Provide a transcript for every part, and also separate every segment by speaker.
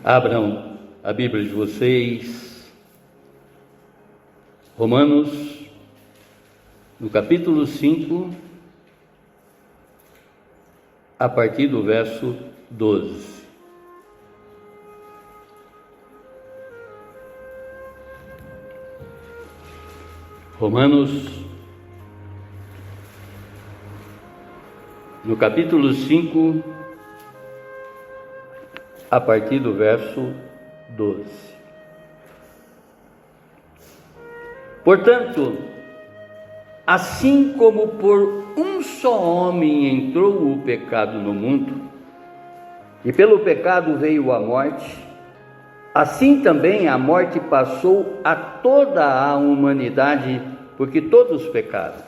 Speaker 1: Abram a Bíblia de vocês, Romanos, no capítulo 5, a partir do verso 12. Romanos, no capítulo 5, a partir do verso 12. Portanto, assim como por um só homem entrou o pecado no mundo, e pelo pecado veio a morte, assim também a morte passou a toda a humanidade, porque todos pecaram.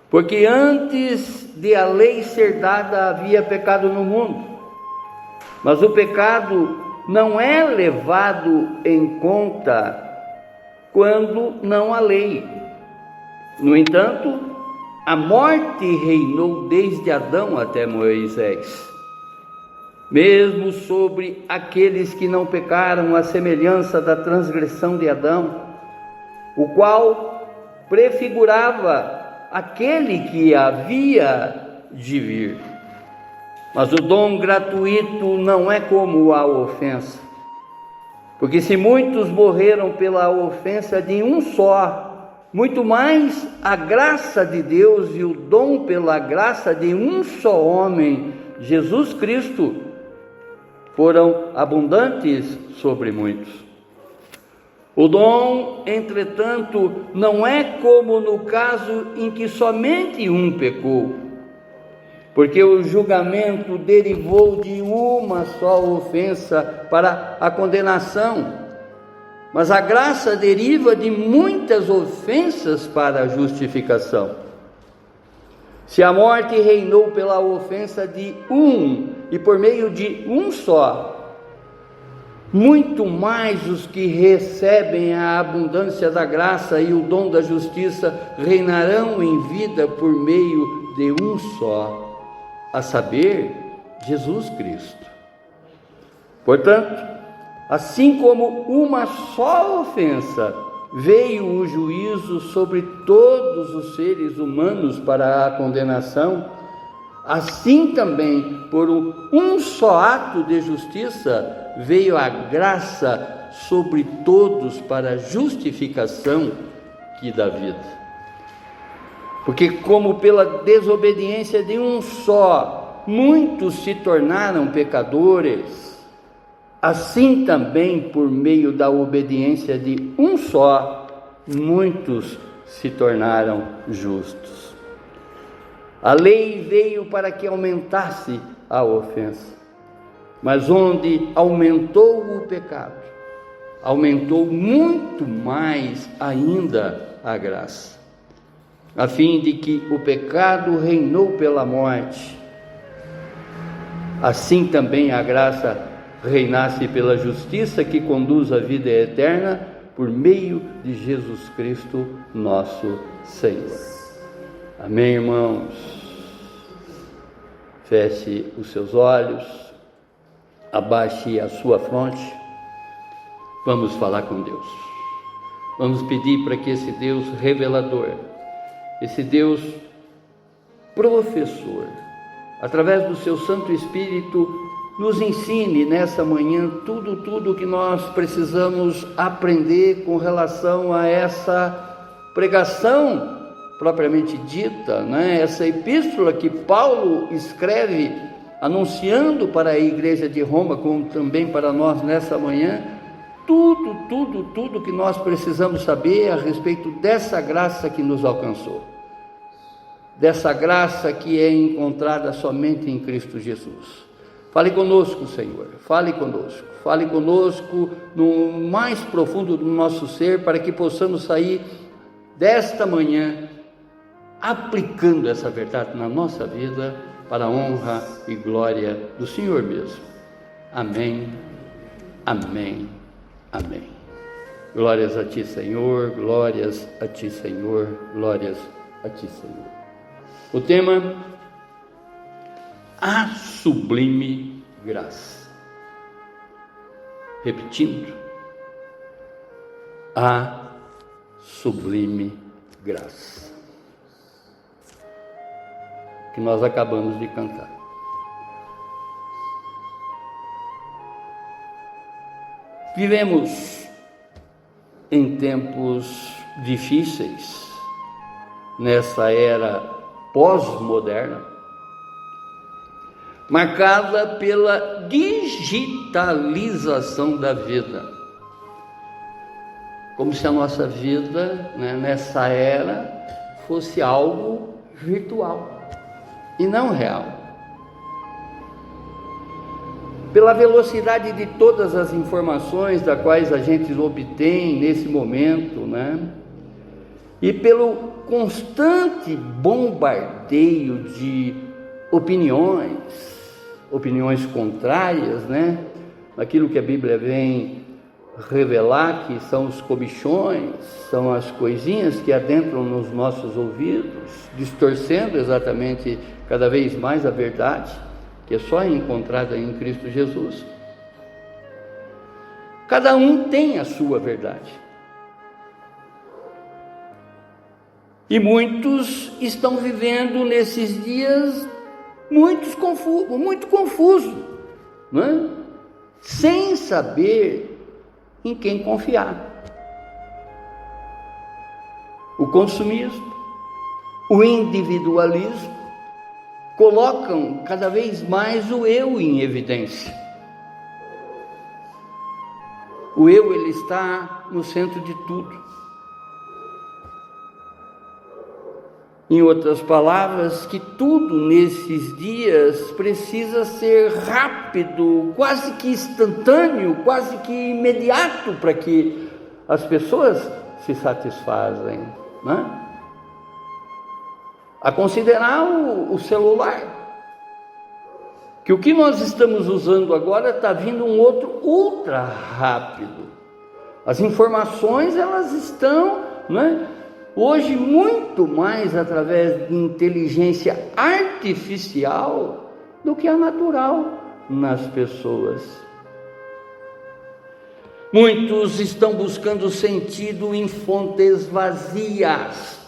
Speaker 1: Porque antes de a lei ser dada havia pecado no mundo, mas o pecado não é levado em conta quando não há lei. No entanto, a morte reinou desde Adão até Moisés, mesmo sobre aqueles que não pecaram, à semelhança da transgressão de Adão, o qual prefigurava aquele que havia de vir. Mas o dom gratuito não é como a ofensa, porque se muitos morreram pela ofensa de um só, muito mais a graça de Deus e o dom pela graça de um só homem, Jesus Cristo, foram abundantes sobre muitos. O dom, entretanto, não é como no caso em que somente um pecou, porque o julgamento derivou de uma só ofensa para a condenação, mas a graça deriva de muitas ofensas para a justificação. Se a morte reinou pela ofensa de um e por meio de um só, muito mais os que recebem a abundância da graça e o dom da justiça reinarão em vida por meio de um só, a saber, Jesus Cristo. Portanto, assim como uma só ofensa veio o juízo sobre todos os seres humanos para a condenação, assim também, por um só ato de justiça, veio a graça sobre todos para a justificação que dá vida. Porque como pela desobediência de um só, muitos se tornaram pecadores, assim também por meio da obediência de um só, muitos se tornaram justos. A lei veio para que aumentasse a ofensa, mas onde aumentou o pecado, aumentou muito mais ainda a graça, a fim de que o pecado reinou pela morte, assim também a graça reinasse pela justiça que conduz à vida eterna por meio de Jesus Cristo, nosso Senhor. Amém, irmãos? Feche os seus olhos, abaixe a sua fronte, vamos falar com Deus. Vamos pedir para que esse Deus revelador, esse Deus professor, através do seu Santo Espírito, nos ensine nessa manhã tudo que nós precisamos aprender com relação a essa pregação propriamente dita, né? Essa epístola que Paulo escreve anunciando para a igreja de Roma, como também para nós nessa manhã, tudo que nós precisamos saber a respeito dessa graça que nos alcançou, dessa graça que é encontrada somente em Cristo Jesus. Fale conosco, Senhor, fale conosco no mais profundo do nosso ser, para que possamos sair desta manhã aplicando essa verdade na nossa vida, para a honra e glória do Senhor mesmo. Amém, amém, amém. Glórias a Ti, Senhor, glórias a Ti, Senhor, glórias a Ti, Senhor. O tema: a sublime graça. repetindo, a sublime graça, que nós acabamos de cantar. Vivemos em tempos difíceis, nessa era pós-moderna, marcada pela digitalização da vida, como se a nossa vida, nessa era, fosse algo virtual e não real. Pela velocidade de todas as informações das quais a gente obtém nesse momento, e pelo constante bombardeio de opiniões contrárias, aquilo que a Bíblia vem revelar, que são os comichões, são as coisinhas que adentram nos nossos ouvidos, distorcendo exatamente cada vez mais a verdade, que é só encontrada em Cristo Jesus. Cada um tem a sua verdade. E muitos estão vivendo nesses dias muito confusos, sem saber em quem confiar. O consumismo, o individualismo, colocam cada vez mais o eu em evidência. O eu, ele está no centro de tudo. Em outras palavras, que tudo nesses dias precisa ser rápido, quase que instantâneo, quase que imediato, para que as pessoas se satisfazem, A considerar o celular, que o que nós estamos usando agora está vindo um outro ultra rápido. As informações, elas estão, hoje muito mais através de inteligência artificial do que a natural nas pessoas. Muitos estão buscando sentido em fontes vazias,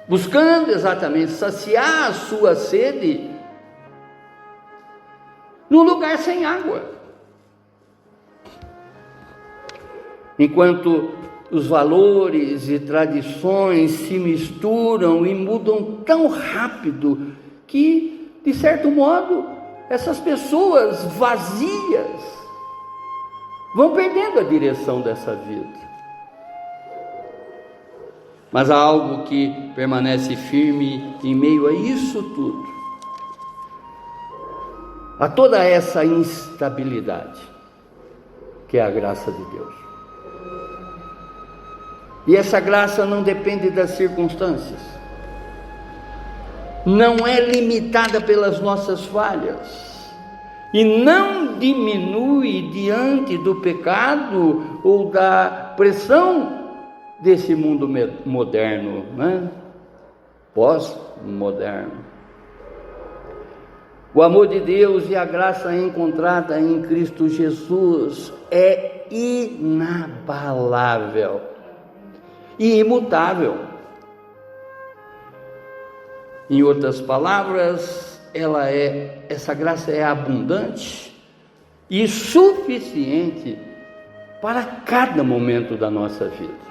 Speaker 1: buscando exatamente saciar a sua sede num lugar sem água. Enquanto os valores e tradições se misturam e mudam tão rápido que, de certo modo, essas pessoas vazias vão perdendo a direção dessa vida. Mas há algo que permanece firme em meio a isso tudo, a toda essa instabilidade, que é a graça de Deus. E essa graça não depende das circunstâncias, não é limitada pelas nossas falhas, e não diminui diante do pecado ou da pressão desse mundo moderno, pós-moderno. O amor de Deus e a graça encontrada em Cristo Jesus é inabalável e imutável. Em outras palavras, essa graça é abundante e suficiente para cada momento da nossa vida.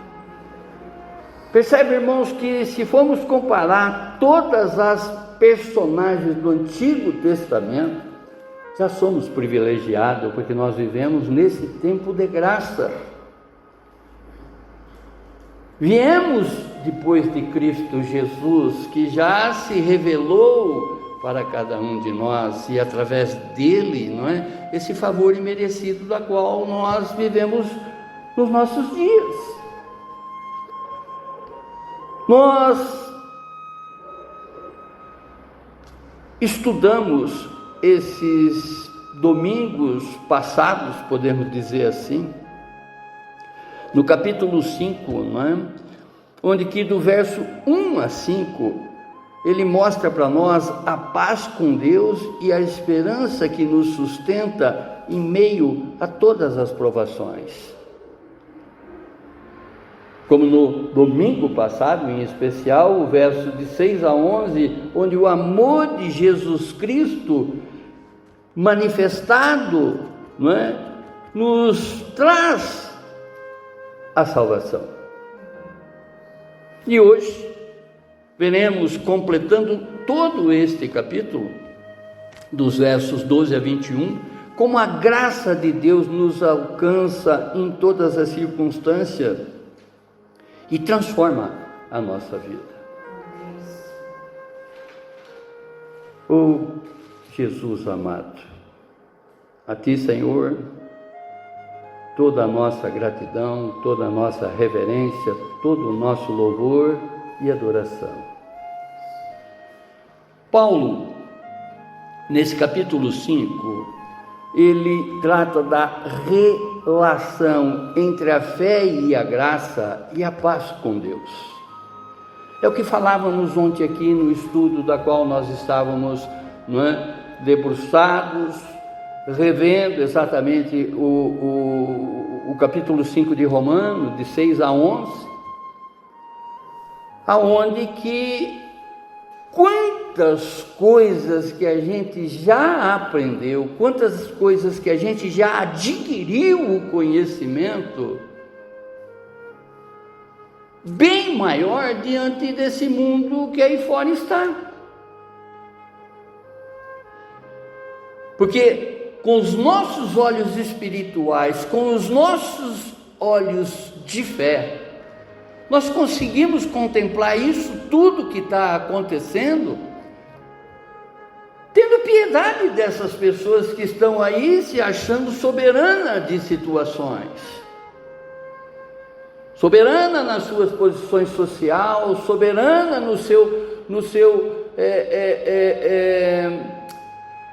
Speaker 1: Percebe, irmãos, que se formos comparar todas as personagens do Antigo Testamento, já somos privilegiados, porque nós vivemos nesse tempo de graça. Viemos depois de Cristo Jesus, que já se revelou para cada um de nós, e através dele, esse favor imerecido da qual nós vivemos nos nossos dias. Nós estudamos esses domingos passados, podemos dizer assim, no capítulo 5, onde que do verso 1 a 5, ele mostra para nós a paz com Deus e a esperança que nos sustenta em meio a todas as provações. Como no domingo passado, em especial, o verso de 6 a 11, onde o amor de Jesus Cristo manifestado, não é, nos traz a salvação. E hoje veremos, completando todo este capítulo, dos versos 12 a 21, como a graça de Deus nos alcança em todas as circunstâncias e transforma a nossa vida. Oh Jesus amado, a Ti, Senhor, toda a nossa gratidão, toda a nossa reverência, todo o nosso louvor e adoração. Paulo, nesse capítulo 5, ele trata da relação entre a fé e a graça e a paz com Deus. É o que falávamos ontem aqui no estudo da qual nós estávamos, não é, debruçados, revendo exatamente o capítulo 5 de Romanos, de 6 a 11, aonde que quantas coisas que a gente já aprendeu, quantas coisas que a gente já adquiriu o conhecimento, bem maior diante desse mundo que aí fora está. Porque com os nossos olhos espirituais, com os nossos olhos de fé, nós conseguimos contemplar isso tudo que está acontecendo, tendo piedade dessas pessoas que estão aí se achando soberana de situações, soberana nas suas posições sociais, soberana no seu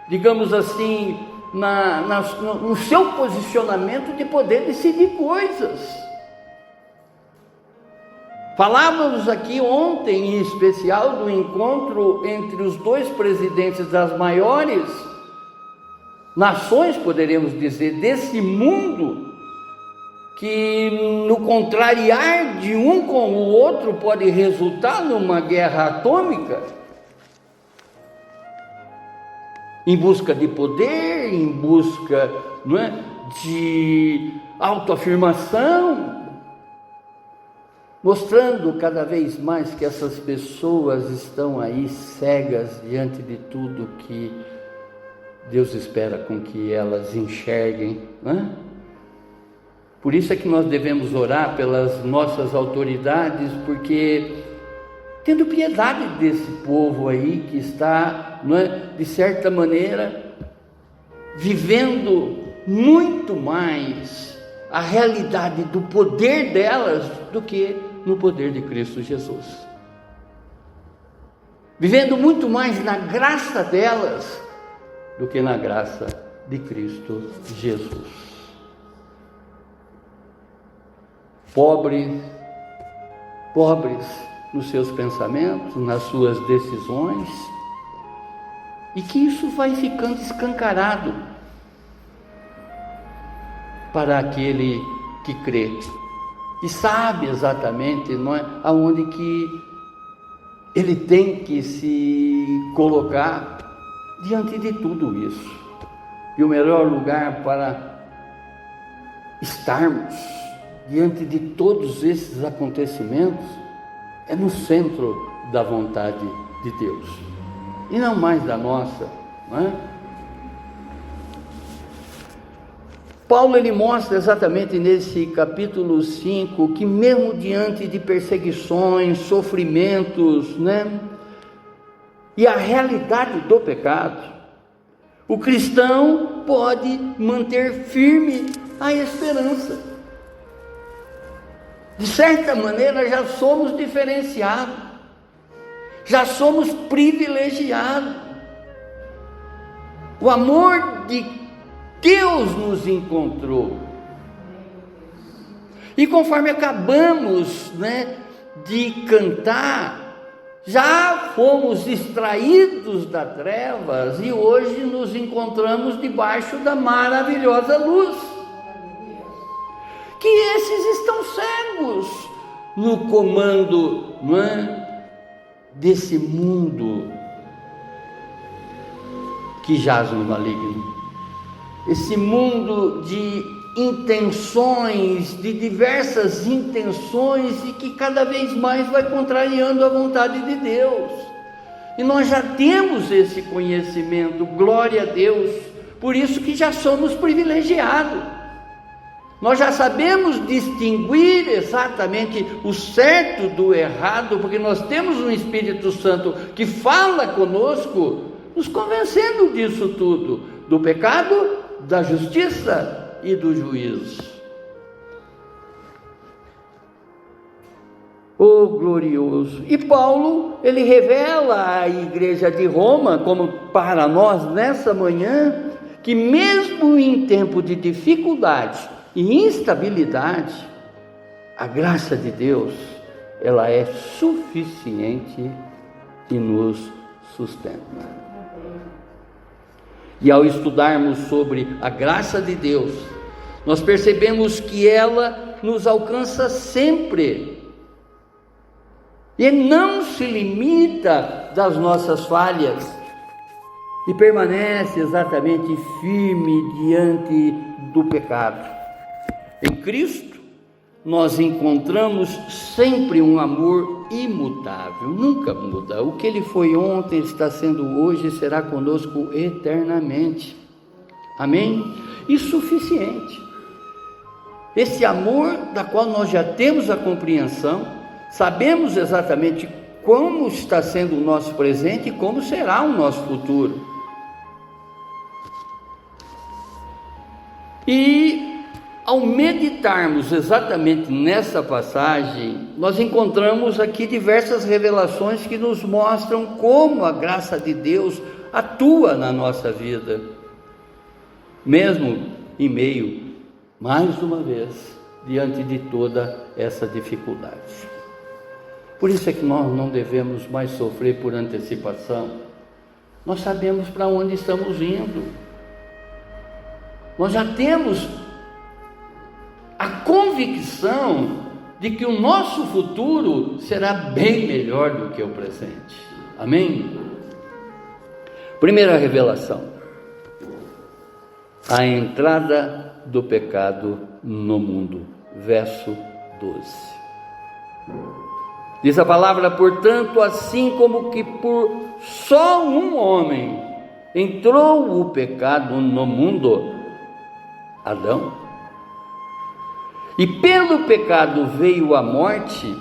Speaker 1: digamos assim, no seu posicionamento de poder decidir coisas. Falávamos aqui ontem, em especial, do encontro entre os dois presidentes das maiores nações, poderíamos dizer, desse mundo, que no contrariar de um com o outro pode resultar numa guerra atômica, em busca de poder, em busca, não é, de autoafirmação, mostrando cada vez mais que essas pessoas estão aí cegas diante de tudo que Deus espera com que elas enxerguem, né? Por isso é que nós devemos orar pelas nossas autoridades, porque tendo piedade desse povo aí que está, não é, de certa maneira, vivendo muito mais a realidade do poder delas do que no poder de Cristo Jesus. Vivendo muito mais na graça delas do que na graça de Cristo Jesus. Pobres nos seus pensamentos, nas suas decisões, e que isso vai ficando escancarado para aquele que crê e sabe exatamente, não é, aonde que ele tem que se colocar diante de tudo isso. E o melhor lugar para estarmos diante de todos esses acontecimentos é no centro da vontade de Deus, e não mais da nossa, não é? Paulo, ele mostra exatamente nesse capítulo 5, que mesmo diante de perseguições, sofrimentos, né, e a realidade do pecado, o cristão pode manter firme a esperança. De certa maneira, já somos diferenciados, já somos privilegiados. O amor de Deus nos encontrou. E conforme acabamos, né, de cantar, Já fomos extraídos das trevas e hoje nos encontramos debaixo da maravilhosa luz. Que esses estão cegos no comando, não é, desse mundo que jaz no maligno. Esse mundo de intenções, de diversas intenções, e que cada vez mais vai contrariando a vontade de Deus. E nós já temos esse conhecimento, glória a Deus, por isso que já somos privilegiados. Nós já sabemos distinguir exatamente o certo do errado, porque nós temos um Espírito Santo que fala conosco, nos convencendo disso tudo, do pecado, da justiça e do juízo. Oh, glorioso! E Paulo, ele revela à igreja de Roma, como para nós nessa manhã, que mesmo em tempo de dificuldade e instabilidade, a graça de Deus, ela é suficiente e nos sustenta. E ao estudarmos sobre a graça de Deus, nós percebemos que ela nos alcança sempre, e não se limita das nossas falhas, e permanece exatamente firme diante do pecado. Em Cristo, nós encontramos sempre um amor imutável, nunca muda. O que Ele foi ontem, está sendo hoje e será conosco eternamente. Amém? E suficiente. Esse amor da qual nós já temos a compreensão, sabemos exatamente como está sendo o nosso presente e como será o nosso futuro. E ao meditarmos exatamente nessa passagem, nós encontramos aqui diversas revelações que nos mostram como a graça de Deus atua na nossa vida, mesmo em meio, mais uma vez, diante de toda essa dificuldade. Por isso é que nós não devemos mais sofrer por antecipação. Nós sabemos para onde estamos indo. Nós já temos a convicção de que o nosso futuro será bem melhor do que o presente. Amém? Primeira revelação: a entrada do pecado no mundo. Verso 12. Diz a palavra: portanto, assim como que por só um homem entrou o pecado no mundo, Adão, e pelo pecado veio a morte,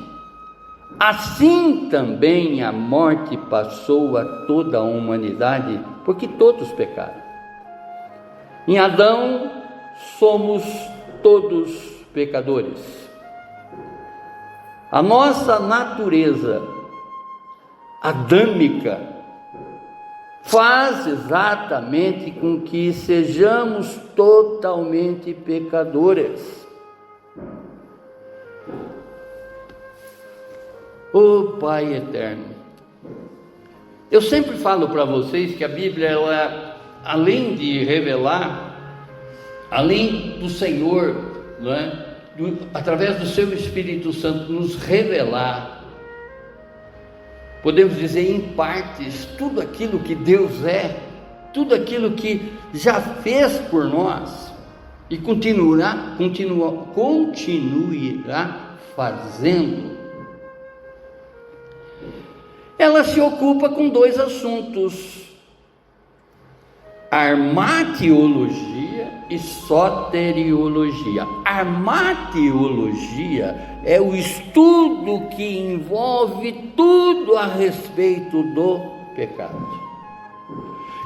Speaker 1: assim também a morte passou a toda a humanidade, porque todos pecaram. Em Adão somos todos pecadores. A nossa natureza adâmica faz exatamente com que sejamos totalmente pecadores. Oh Pai eterno, eu sempre falo para vocês que a Bíblia, ela, além de revelar, além do Senhor, não é? Através do seu Espírito Santo nos revelar, podemos dizer em partes, tudo aquilo que Deus é, tudo aquilo que já fez por nós e continuará fazendo. Ela se ocupa com dois assuntos: armatiologia e soteriologia. Armatiologia é o estudo que envolve tudo a respeito do pecado.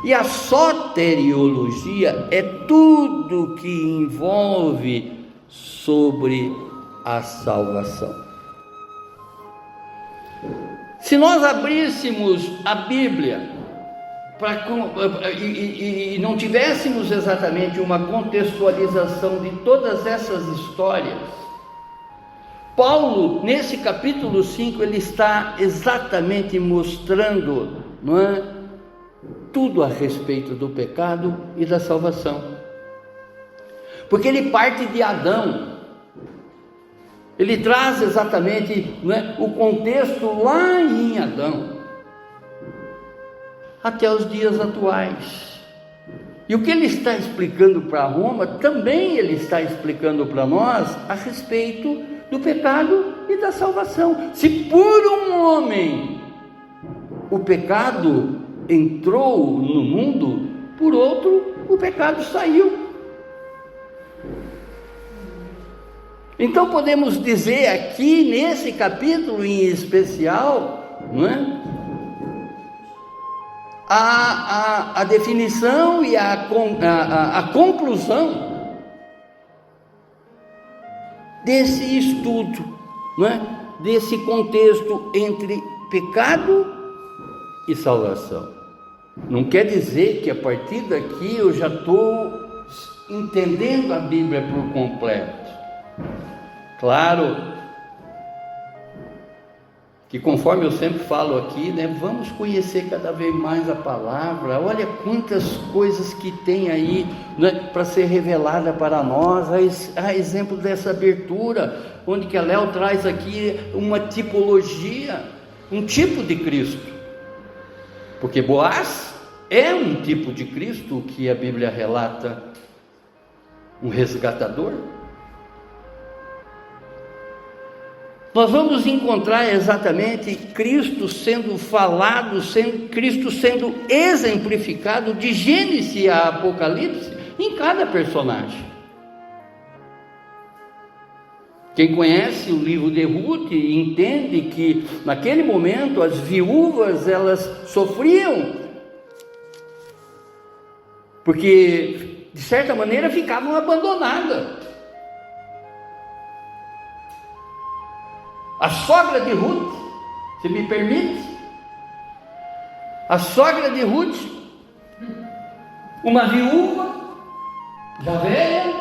Speaker 1: E a soteriologia é tudo que envolve sobre a salvação. Se nós abríssemos a Bíblia e não tivéssemos exatamente uma contextualização de todas essas histórias, Paulo, nesse capítulo 5, ele está exatamente mostrando, não é, tudo a respeito do pecado e da salvação. Porque ele parte de Adão. Ele traz exatamente, não é, o contexto lá em Adão, até os dias atuais. E o que ele está explicando para Roma, também ele está explicando para nós a respeito do pecado e da salvação. Se por um homem o pecado entrou no mundo, por outro o pecado saiu. Então podemos dizer aqui, nesse capítulo em especial, não é? A definição e a conclusão desse estudo, não é? Desse contexto entre pecado e salvação. Não quer dizer que a partir daqui eu já estou entendendo a Bíblia por completo. Claro que, conforme eu sempre falo aqui, né, vamos conhecer cada vez mais a palavra. Olha quantas coisas que tem aí, né, para ser revelada para nós. A exemplo dessa abertura, onde que a Léo traz aqui uma tipologia, um tipo de Cristo. Porque Boaz é um tipo de Cristo que a Bíblia relata, um resgatador. Nós vamos encontrar exatamente Cristo sendo falado, Cristo sendo exemplificado de Gênesis a Apocalipse em cada personagem. Quem conhece o livro de Ruth entende que naquele momento as viúvas elas sofriam, porque de certa maneira ficavam abandonadas. A sogra de Ruth, se me permite, a sogra de Ruth, uma viúva, já velha,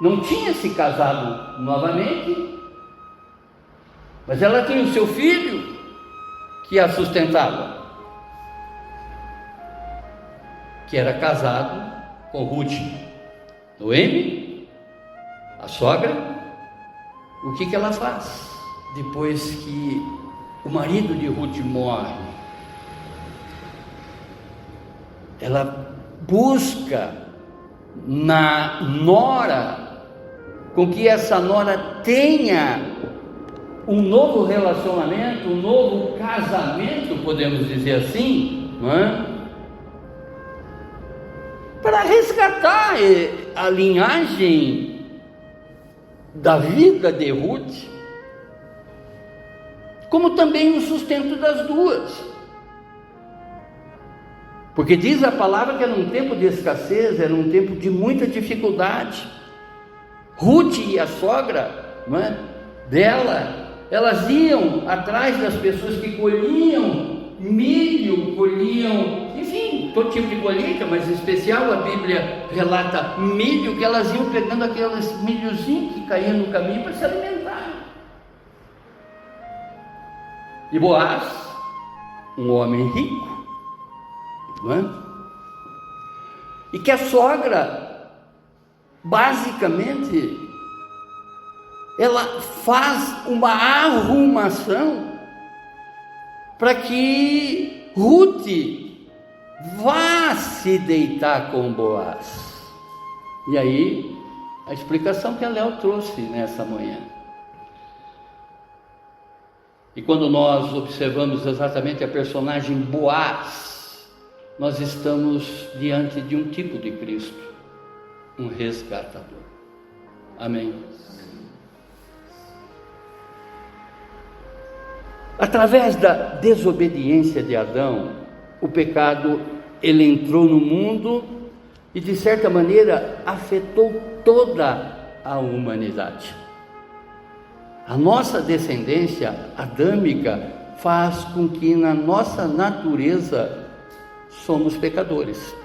Speaker 1: não tinha se casado novamente, mas ela tinha o seu filho que a sustentava, que era casado com Ruth. Noemi, a sogra. O que ela faz depois que o marido de Ruth morre? Ela busca na nora, com que essa nora tenha um novo relacionamento, um novo casamento, podemos dizer assim, não é? Para resgatar a linhagem da vida de Ruth, como também o sustento das duas, porque diz a palavra que era um tempo de escassez, era um tempo de muita dificuldade. Ruth e a sogra, não é, dela, elas iam atrás das pessoas que colhiam milho, colhiam, enfim, todo tipo de colheita, mas em especial a Bíblia relata milho, que elas iam pegando aqueles milhozinhos que caíam no caminho para se alimentar. E Boaz, um homem rico, não é? E que a sogra, basicamente, ela faz uma arrumação para que Ruth vá se deitar com Boaz. E aí, a explicação que a Léo trouxe nessa manhã. E quando nós observamos exatamente a personagem Boaz, nós estamos diante de um tipo de Cristo, um resgatador. Amém. Através da desobediência de Adão, o pecado ele entrou no mundo e de certa maneira afetou toda a humanidade. A nossa descendência adâmica faz com que na nossa natureza somos pecadores.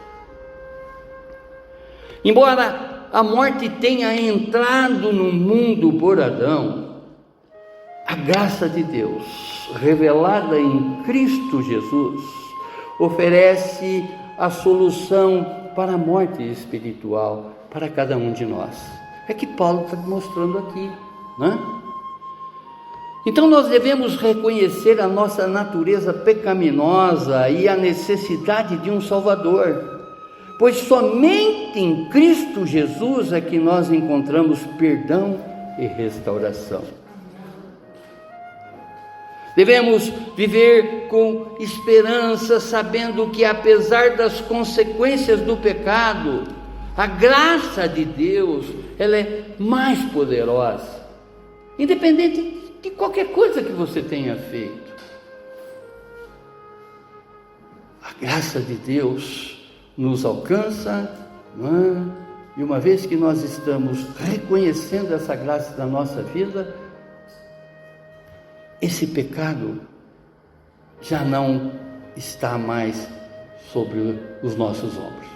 Speaker 1: Embora a morte tenha entrado no mundo por Adão, a graça de Deus, revelada em Cristo Jesus, oferece a solução para a morte espiritual para cada um de nós. É que Paulo está mostrando aqui, né? Então nós devemos reconhecer a nossa natureza pecaminosa e a necessidade de um Salvador, pois somente em Cristo Jesus é que nós encontramos perdão e restauração. Devemos viver com esperança, sabendo que apesar das consequências do pecado, a graça de Deus, ela é mais poderosa, independente de qualquer coisa que você tenha feito. A graça de Deus nos alcança, não é? E uma vez que nós estamos reconhecendo essa graça na nossa vida, esse pecado já não está mais sobre os nossos ombros.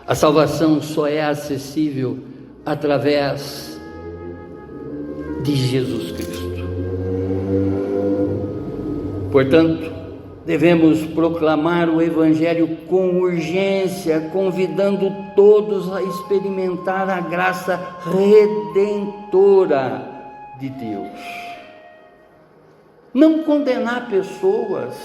Speaker 1: A salvação só é acessível através de Jesus Cristo. Portanto, devemos proclamar o Evangelho com urgência, convidando todos a experimentar a graça redentora de Deus. Não condenar pessoas,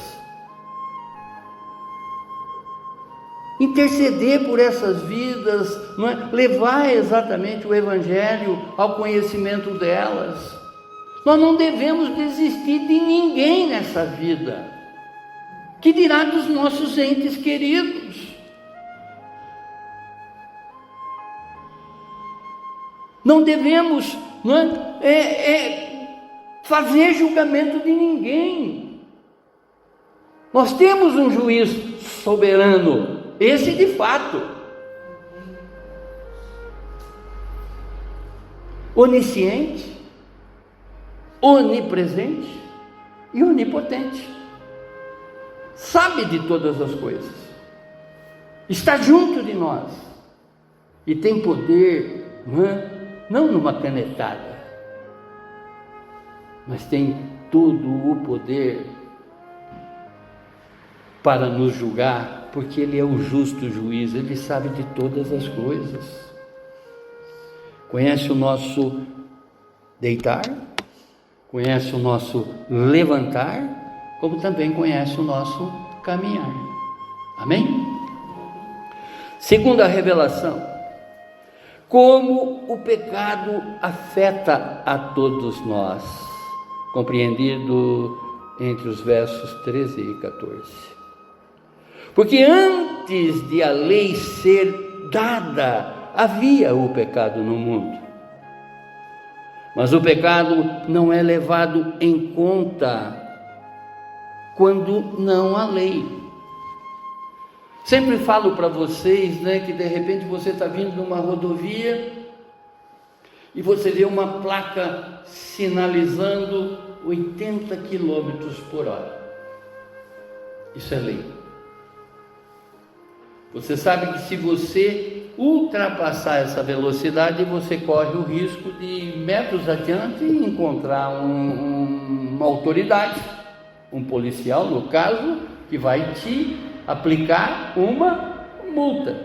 Speaker 1: interceder por essas vidas, não é? Levar exatamente o Evangelho ao conhecimento delas. Nós não devemos desistir de ninguém nessa vida, que dirá dos nossos entes queridos. Não devemos fazer julgamento de ninguém. Nós temos um juiz soberano, esse de fato, onisciente, onipresente e onipotente, sabe de todas as coisas, está junto de nós e tem poder, não numa canetada, mas tem todo o poder para nos julgar, porque Ele é o justo juiz, Ele sabe de todas as coisas, conhece o nosso deitar, conhece o nosso levantar, como também conhece o nosso caminhar. Amém? Segunda revelação, como o pecado afeta a todos nós, compreendido entre os versos 13 e 14. Porque antes de a lei ser dada, havia o pecado no mundo. Mas o pecado não é levado em conta quando não há lei. Sempre falo para vocês, que de repente você está vindo numa rodovia e você vê uma placa sinalizando 80 km por hora. Isso é lei. Você sabe que se você ultrapassar essa velocidade, você corre o risco de metros adiante encontrar uma autoridade, um policial no caso, que vai te aplicar uma multa.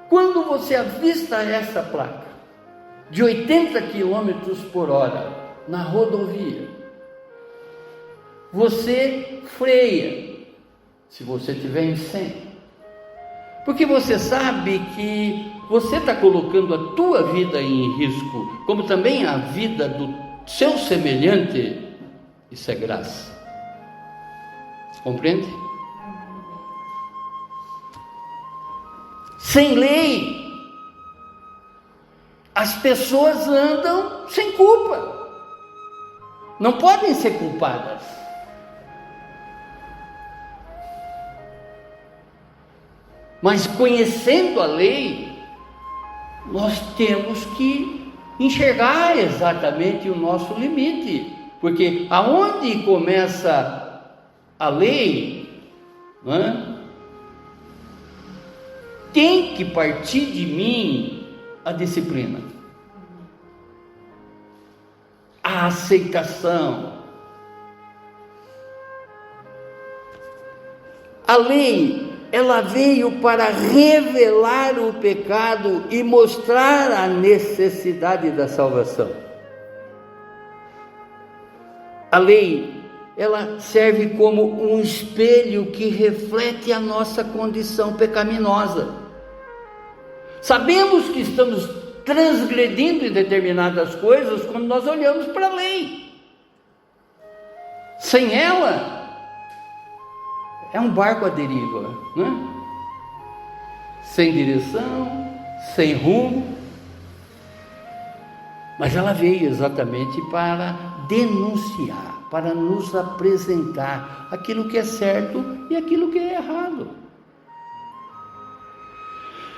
Speaker 1: Quando você avista essa placa de 80 km por hora na rodovia, você freia, se você estiver em 100, porque você sabe que você está colocando a tua vida em risco, como também a vida do seu semelhante. Isso é graça, compreende? Sem lei, as pessoas andam sem culpa, não podem ser culpadas. Mas conhecendo a lei, nós temos que enxergar exatamente o nosso limite, porque aonde começa a lei, não é? Tem que partir de mim a disciplina, a aceitação. A lei, ela veio para revelar o pecado e mostrar a necessidade da salvação. A lei, ela serve como um espelho que reflete a nossa condição pecaminosa. Sabemos que estamos transgredindo em determinadas coisas quando nós olhamos para a lei. Sem ela, é um barco à deriva, né? Sem direção, sem rumo. Mas ela veio exatamente para denunciar, para nos apresentar aquilo que é certo e aquilo que é errado.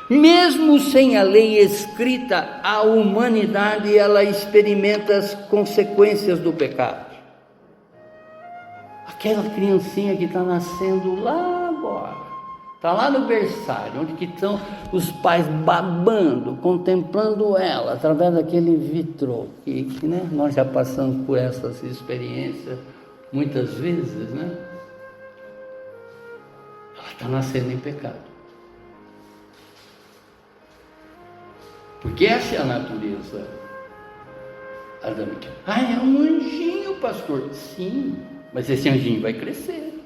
Speaker 1: Mesmo sem a lei escrita, a humanidade ela experimenta as consequências do pecado. Aquela criancinha que está nascendo lá agora, está lá no berçário, onde que estão os pais babando, contemplando ela, através daquele vitrô, que né, nós já passamos por essas experiências muitas vezes, né? Ela está nascendo em pecado. Porque essa é a natureza adâmica. É um anjinho, pastor. Sim, mas esse anjinho vai crescer.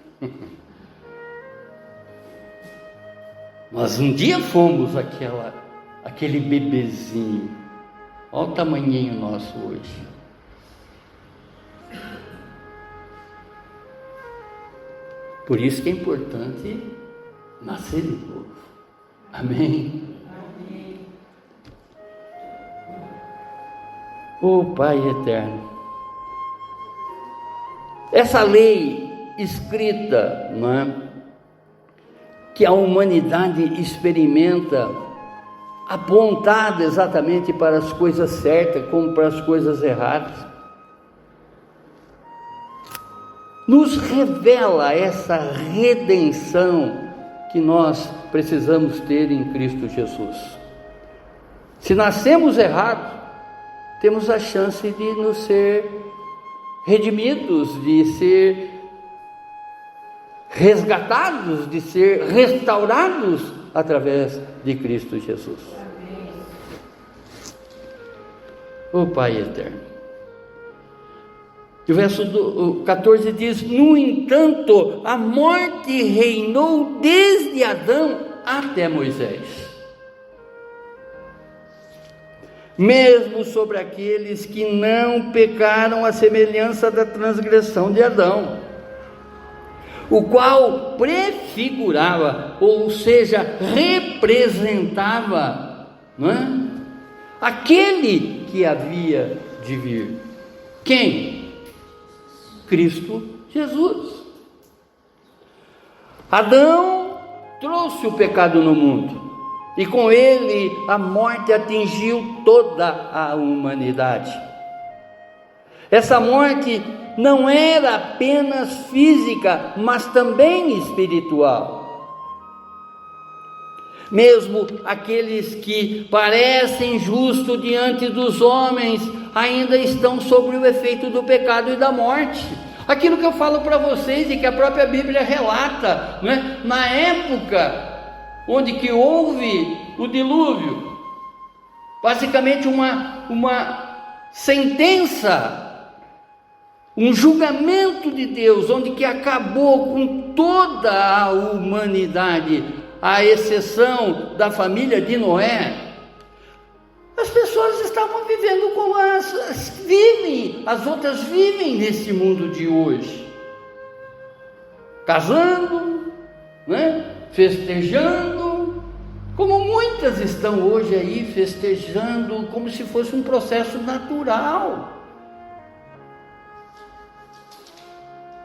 Speaker 1: Nós um dia fomos aquele bebezinho. Olha o tamanhinho nosso hoje. Por isso que é importante nascer de novo. Amém? Pai eterno, essa lei escrita, não é, que a humanidade experimenta, apontada exatamente para as coisas certas como para as coisas erradas, nos revela essa redenção que nós precisamos ter em Cristo Jesus. Se nascemos errados, temos a chance de nos ser redimidos, de ser resgatados, de ser restaurados através de Cristo Jesus. Pai eterno. O verso 14 diz: no entanto, a morte reinou desde Adão até Moisés, mesmo sobre aqueles que não pecaram à semelhança da transgressão de Adão, o qual prefigurava, ou seja, representava, não é? Aquele que havia de vir. Quem? Cristo Jesus. Adão trouxe o pecado no mundo, e com ele a morte atingiu toda a humanidade. Essa morte não era apenas física, mas também espiritual. Mesmo aqueles que parecem justos diante dos homens, ainda estão sob o efeito do pecado e da morte. Aquilo que eu falo para vocês e que a própria Bíblia relata, né? Na época onde que houve o dilúvio, basicamente uma sentença, um julgamento de Deus, onde que acabou com toda a humanidade, à exceção da família de Noé. As pessoas estavam vivendo como as outras vivem nesse mundo de hoje, casando, né? Festejando, como muitas estão hoje aí festejando, como se fosse um processo natural.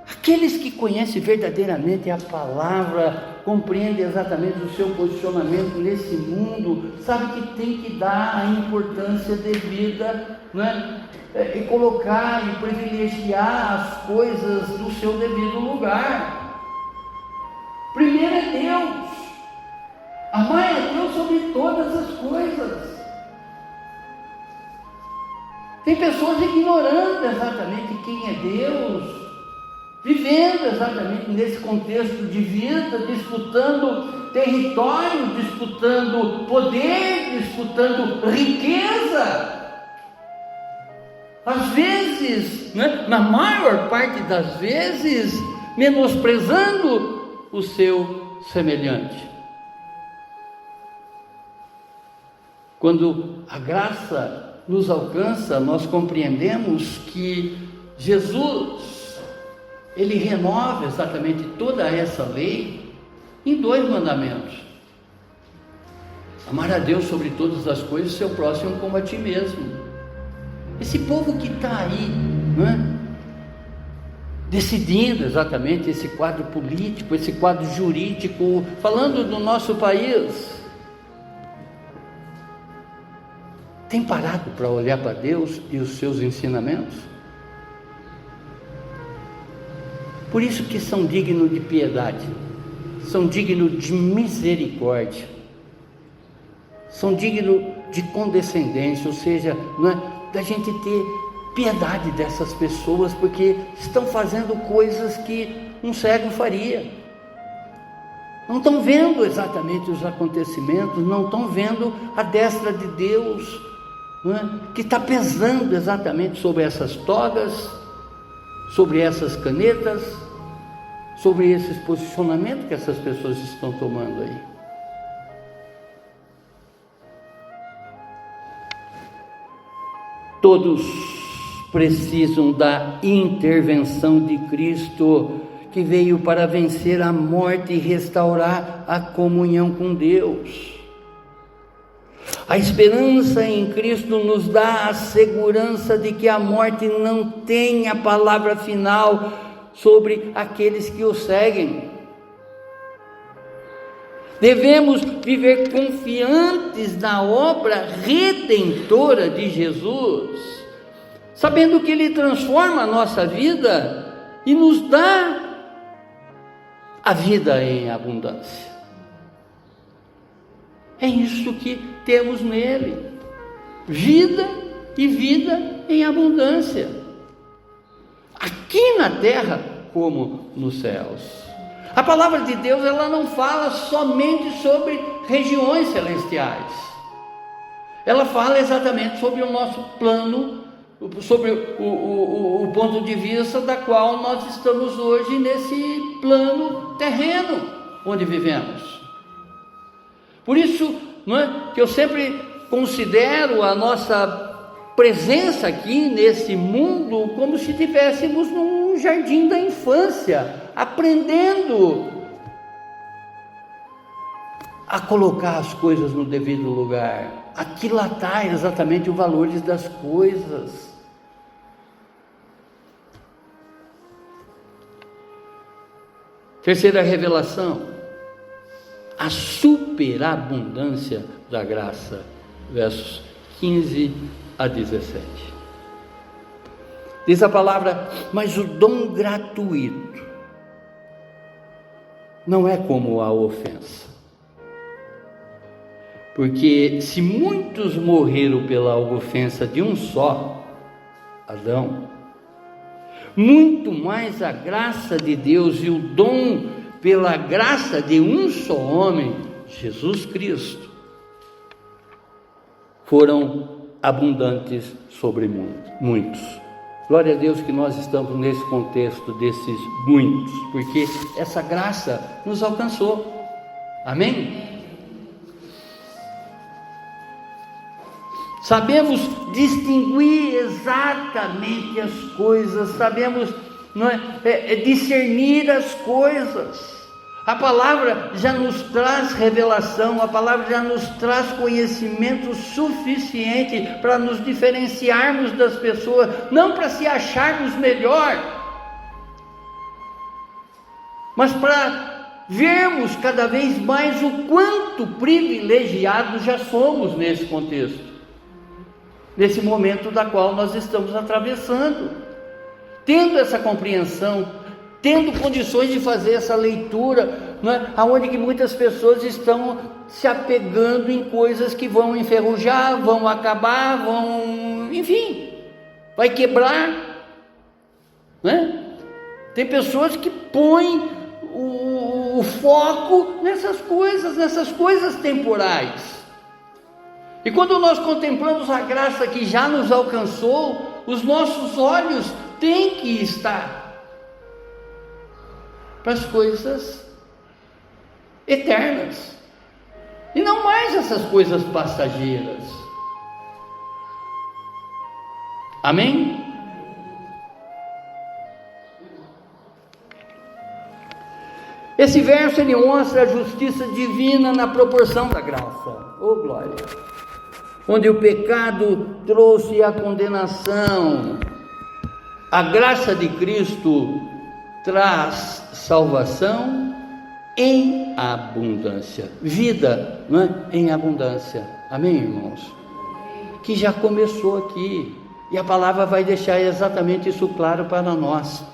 Speaker 1: Aqueles que conhecem verdadeiramente a palavra, compreendem exatamente o seu posicionamento nesse mundo, sabem que tem que dar a importância devida, né? e colocar e privilegiar as coisas no seu devido lugar. Primeiro é Deus. Amar a Deus sobre todas as coisas. Tem pessoas ignorando exatamente quem é Deus, vivendo exatamente nesse contexto de vida, disputando território, disputando poder, disputando riqueza. Às vezes, na maior parte das vezes, menosprezando o seu semelhante. Quando a graça nos alcança, nós compreendemos que Jesus, Ele renova exatamente toda essa lei em 2 mandamentos: amar a Deus sobre todas as coisas, seu próximo como a ti mesmo. Esse povo que está aí, decidindo exatamente esse quadro político, esse quadro jurídico, falando do nosso país, tem parado para olhar para Deus e os seus ensinamentos? Por isso que são dignos de piedade, são dignos de misericórdia, são dignos de condescendência, ou seja, da gente ter piedade dessas pessoas, porque estão fazendo coisas que um cego faria. Não estão vendo exatamente os acontecimentos, não estão vendo a destra de Deus, que está pesando exatamente sobre essas togas, sobre essas canetas, sobre esses posicionamentos que essas pessoas estão tomando aí. Todos precisam da intervenção de Cristo, que veio para vencer a morte e restaurar a comunhão com Deus. A esperança em Cristo nos dá a segurança de que a morte não tem a palavra final sobre aqueles que o seguem. Devemos viver confiantes na obra redentora de Jesus, sabendo que Ele transforma a nossa vida e nos dá a vida em abundância. É isso que temos nele: vida e vida em abundância, aqui na terra como nos céus. A palavra de Deus, ela não fala somente sobre regiões celestiais, ela fala exatamente sobre o nosso plano, sobre o ponto de vista da qual nós estamos hoje nesse plano terreno onde vivemos. Por isso, que eu sempre considero a nossa presença aqui nesse mundo como se estivéssemos num jardim da infância, aprendendo a colocar as coisas no devido lugar, a aquilatar exatamente os valores das coisas. Terceira revelação: a superabundância da graça, versos 15 a 17. Diz a palavra: mas o dom gratuito não é como a ofensa. Porque se muitos morreram pela ofensa de um só, Adão, muito mais a graça de Deus e o dom pela graça de um só homem, Jesus Cristo, foram abundantes sobre muitos. Glória a Deus que nós estamos nesse contexto desses muitos, porque essa graça nos alcançou. Amém? Sabemos distinguir exatamente as coisas, sabemos discernir as coisas. A palavra já nos traz revelação, a palavra já nos traz conhecimento suficiente para nos diferenciarmos das pessoas, não para se acharmos melhor, mas para vermos cada vez mais o quanto privilegiados já somos nesse contexto. nesse momento da qual nós estamos atravessando. Tendo essa compreensão, tendo condições de fazer essa leitura, não é? Aonde que muitas pessoas estão se apegando em coisas que vão enferrujar, vão acabar, enfim, vai quebrar, não é? Tem pessoas que põem o foco nessas coisas temporais. E quando nós contemplamos a graça que já nos alcançou, os nossos olhos têm que estar para as coisas eternas, e não mais essas coisas passageiras. Amém? Esse verso ele mostra a justiça divina na proporção da graça. Oh glória! Onde o pecado trouxe a condenação, a graça de Cristo traz salvação em abundância, vida, não é? Em abundância. Amém, irmãos? Que já começou aqui, e a palavra vai deixar exatamente isso claro para nós.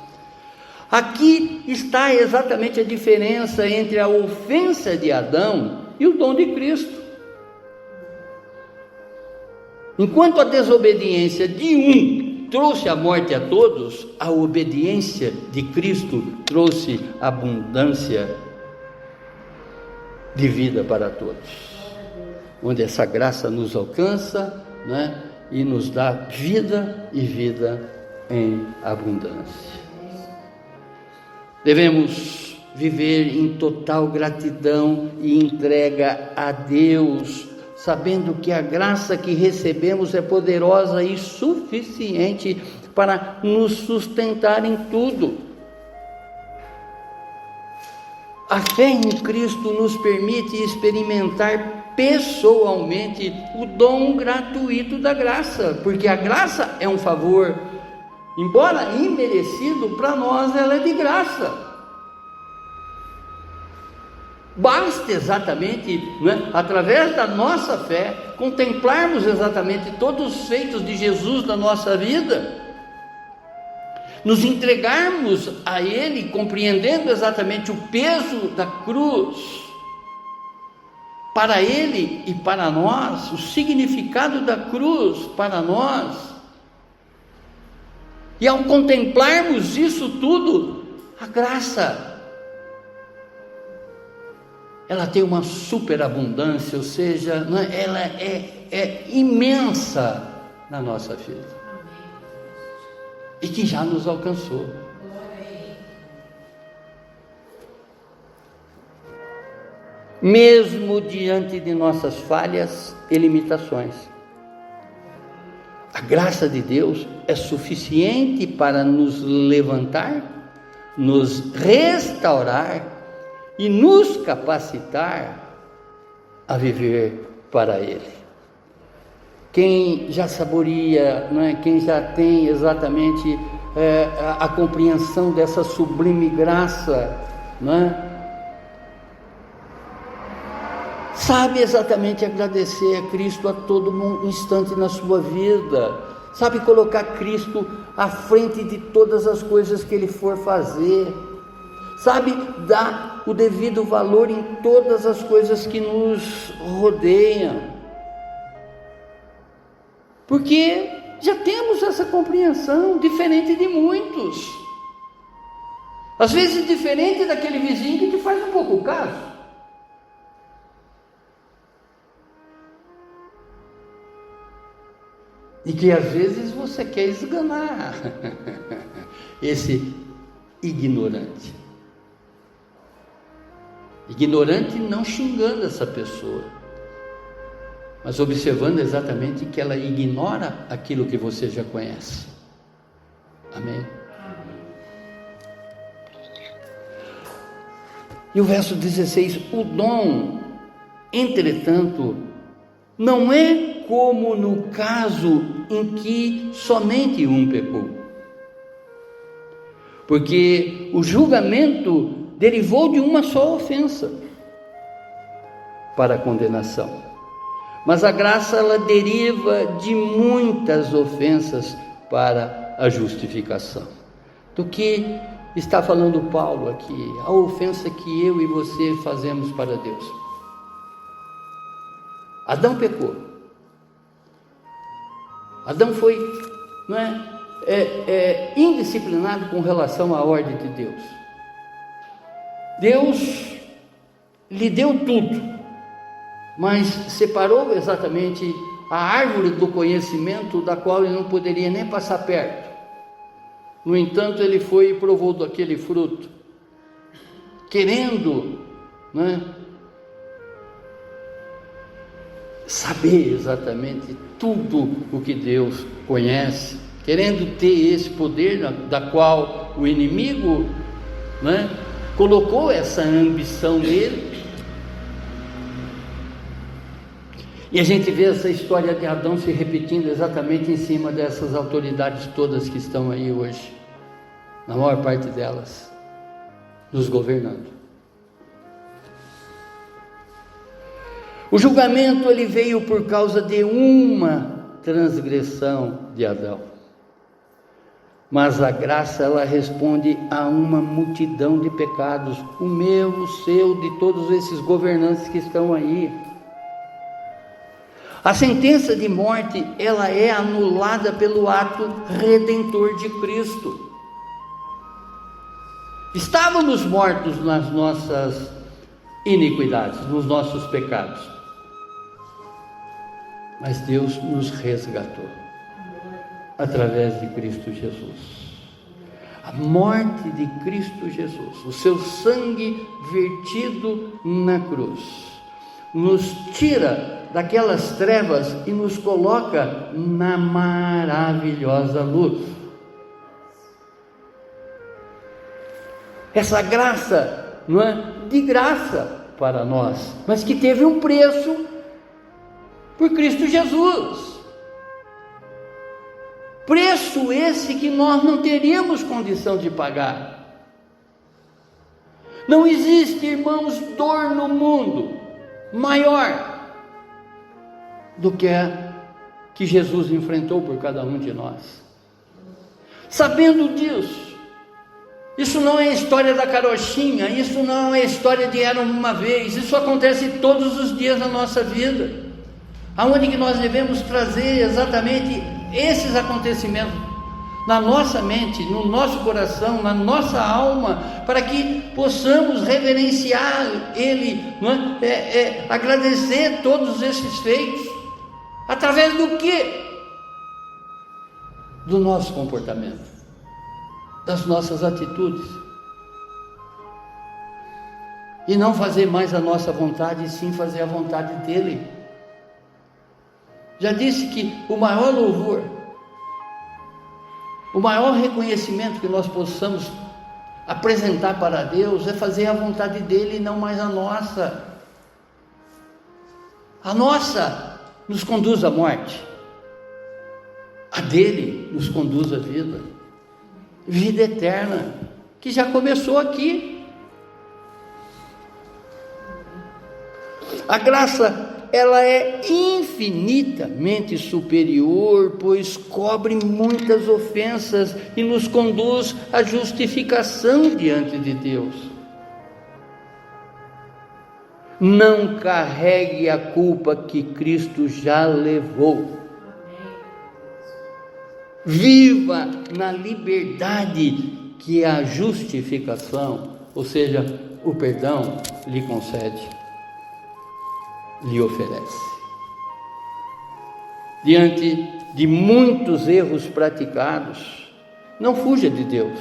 Speaker 1: Aqui está exatamente a diferença entre a ofensa de Adão e o dom de Cristo. Enquanto a desobediência de um trouxe a morte a todos, a obediência de Cristo trouxe abundância de vida para todos. Onde essa graça nos alcança, né, e nos dá vida e vida em abundância. Devemos viver em total gratidão e entrega a Deus, sabendo que a graça que recebemos é poderosa e suficiente para nos sustentar em tudo. A fé em Cristo nos permite experimentar pessoalmente o dom gratuito da graça, porque a graça é um favor. Embora imerecido, para nós ela é de graça. Basta exatamente, né, através da nossa fé, contemplarmos exatamente todos os feitos de Jesus na nossa vida, nos entregarmos a Ele, compreendendo exatamente o peso da cruz, para Ele e para nós, o significado da cruz para nós. E ao contemplarmos isso tudo, a graça, ela tem uma superabundância, ou seja, ela é imensa na nossa vida, e que já nos alcançou. Mesmo diante de nossas falhas e limitações, a graça de Deus é suficiente para nos levantar, nos restaurar e nos capacitar a viver para Ele. Quem já saboreia, não é? Quem já tem exatamente a compreensão dessa sublime graça, não é? Sabe exatamente agradecer a Cristo a todo instante na sua vida, sabe colocar Cristo à frente de todas as coisas que Ele for fazer, sabe dar o devido valor em todas as coisas que nos rodeiam, porque já temos essa compreensão, diferente de muitos, às vezes diferente daquele vizinho que te faz um pouco caso. E que às vezes você quer esganar esse ignorante. Ignorante não xingando essa pessoa, mas observando exatamente que ela ignora aquilo que você já conhece. Amém? E o verso 16: o dom, entretanto, não é como no caso em que somente um pecou, porque o julgamento derivou de uma só ofensa para a condenação, Mas a graça, ela deriva de muitas ofensas para a justificação. Do que está falando Paulo aqui? A ofensa que eu e você fazemos para Deus. Adão pecou. Adão foi, indisciplinado com relação à ordem de Deus. Deus lhe deu tudo, mas separou exatamente a árvore do conhecimento, da qual ele não poderia nem passar perto. No entanto, ele foi e provou daquele fruto, querendo saber exatamente tudo o que Deus conhece, querendo ter esse poder da qual o inimigo colocou essa ambição nele. E a gente vê essa história de Adão se repetindo exatamente em cima dessas autoridades todas que estão aí hoje, na maior parte delas, nos governando. O julgamento, ele veio por causa de uma transgressão de Adão. Mas a graça, ela responde a uma multidão de pecados, o meu, o seu, de todos esses governantes que estão aí. A sentença de morte, ela é anulada pelo ato redentor de Cristo. Estávamos mortos nas nossas iniquidades, nos nossos pecados, mas Deus nos resgatou através de Cristo Jesus. A morte de Cristo Jesus, o seu sangue vertido na cruz, nos tira daquelas trevas e nos coloca na maravilhosa luz. Essa graça não é de graça para nós, mas que teve um preço por Cristo Jesus. Preço esse que nós não teríamos condição de pagar. Não existe, irmãos, dor no mundo maior do que a que Jesus enfrentou por cada um de nós. Sabendo disso, isso não é história da carochinha, isso não é história de era uma vez, isso acontece todos os dias na nossa vida, aonde que nós devemos trazer exatamente esses acontecimentos na nossa mente, no nosso coração, na nossa alma, para que possamos reverenciar Ele, agradecer todos esses feitos, através do quê? Do nosso comportamento, das nossas atitudes, e não fazer mais a nossa vontade, e sim fazer a vontade dEle. Já disse que o maior louvor, o maior reconhecimento que nós possamos apresentar para Deus é fazer a vontade dEle e não mais a nossa. A nossa nos conduz à morte, a dEle nos conduz à vida, vida eterna, que já começou aqui. A graça, ela é infinitamente superior, pois cobre muitas ofensas e nos conduz à justificação diante de Deus. Não carregue a culpa que Cristo já levou. Viva na liberdade que a justificação, ou seja, o perdão, lhe concede, lhe oferece. Diante de muitos erros praticados, não fuja de Deus,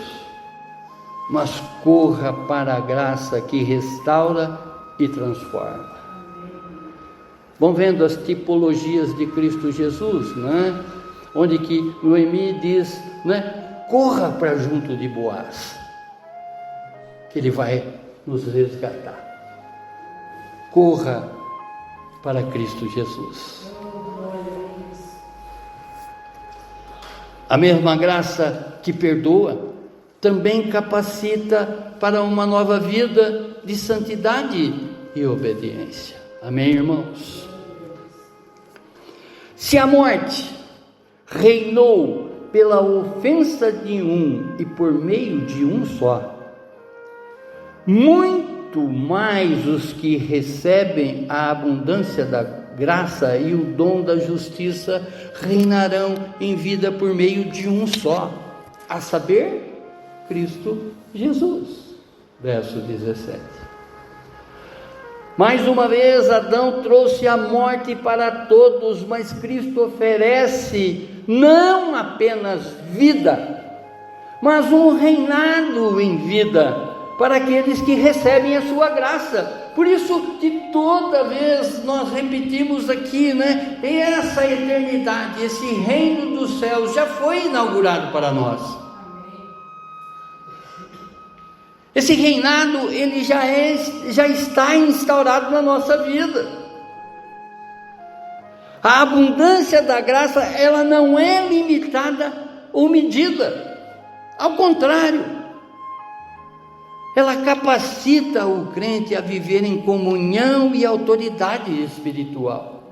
Speaker 1: mas corra para a graça que restaura e transforma. Vão vendo as tipologias de Cristo Jesus, onde que Noemi diz, corra para junto de Boaz, que ele vai nos resgatar. Corra para Cristo Jesus. A mesma graça que perdoa também capacita para uma nova vida de santidade e obediência. Amém, irmãos? Se a morte reinou pela ofensa de um e por meio de um só, muito mais os que recebem a abundância da graça e o dom da justiça reinarão em vida por meio de um só, a saber, Cristo Jesus. Verso 17. Mais uma vez, Adão trouxe a morte para todos, mas Cristo oferece não apenas vida, mas um reinado em vida para aqueles que recebem a sua graça. Por isso, de toda vez nós repetimos aqui, essa eternidade, esse reino dos céus já foi inaugurado para nós. Esse reinado, ele já está instaurado na nossa vida. A abundância da graça, ela não é limitada ou medida. Ao contrário, ela capacita o crente a viver em comunhão e autoridade espiritual.